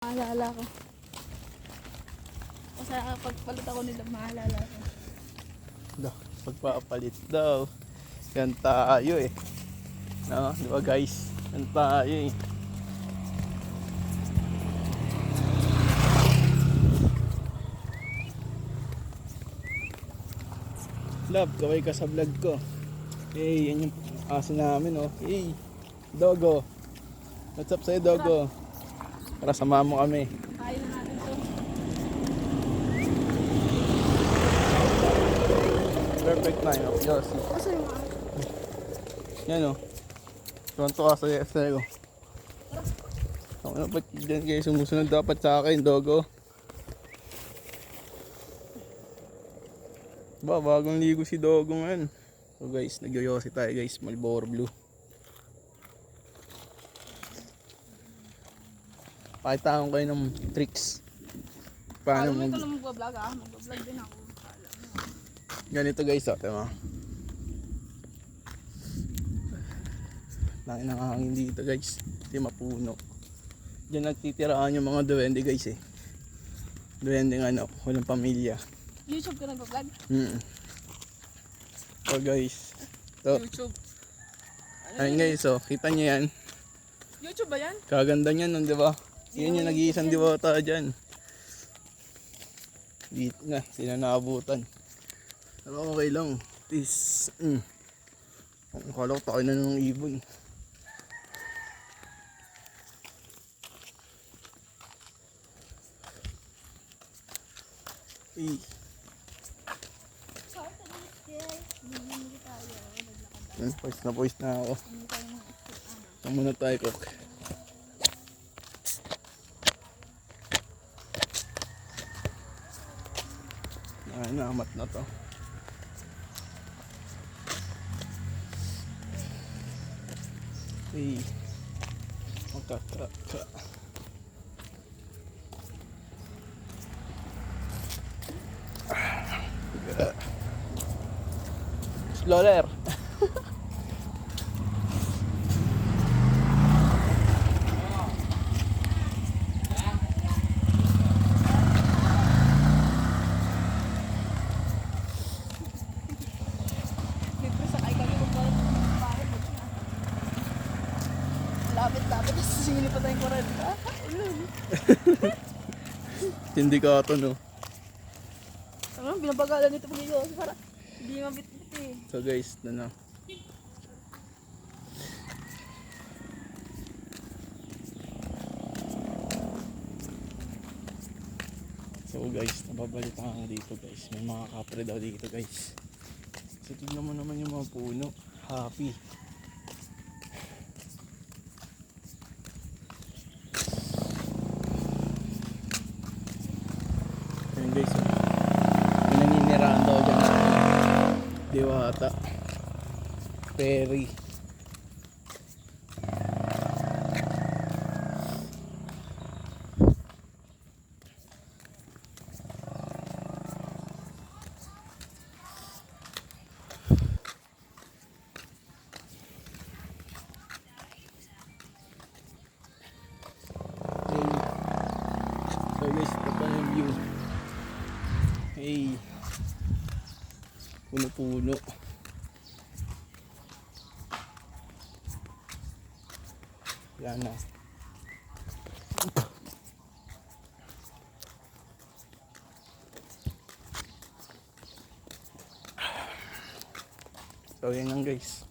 Maalala ko. Kasi pagpalit ako nila, maalala ko. Pagpapalit daw. Yan tayo eh. No, di ba guys? Yan tayo eh. Love, kaway ka sa vlog ko. Hey, yan yung aso namin oh. Hey, Dogo. What's up sa'yo, Dogo? Tara, sama mo kami. Kain na natin to. Perfect time of yours. Kasi yung mga... Yan o. Tuwan-to ka sa SL ko. Ano ba't dyan kayo sumusunod dapat sa akin, Dogo? Bagong ligo si Dogo man. So guys, nagyoyosi tayo guys. Marlboro Blue. Pakita ko kayo ng tricks. Paano mo ito lang mag-vlog ah. Mag-vlog din ako. Ganito guys, diba? Laki ng hangin dito guys. Hindi mapuno. Diyan nagtitiraan yung mga duwende guys eh. Duwende nga walang pamilya. YouTube ka nag-vlog? So guys. So, YouTube. ayun guys, so kita nyo yan. YouTube ba yan? Kaganda nyan nun, diba? Yun yung nag-iisang diwata dyan. Dito na, sila naabutan. Pero okay lang. This, akala ko tayo na ng ibon. Eh. Poist na ako. Saan muna tayo, Kok? Naamat na to. Eh. Magkakaka. Explorer. Lapit-lapit, sisingili pa tayong 40. Hindi ka ito, no? Ano, binabagalan nito pag iyo para hindi mabit-bit eh. So guys, na. So guys, nababalita ako dito guys. May mga kapre daw dito guys. So tignan mo naman yung mga puno. Happy. Ayun guys, may naninirahan daw dyan na diwata. Perry. So guys, ito pa yung view. Hey, puno-puno. Wala na. So yan lang guys.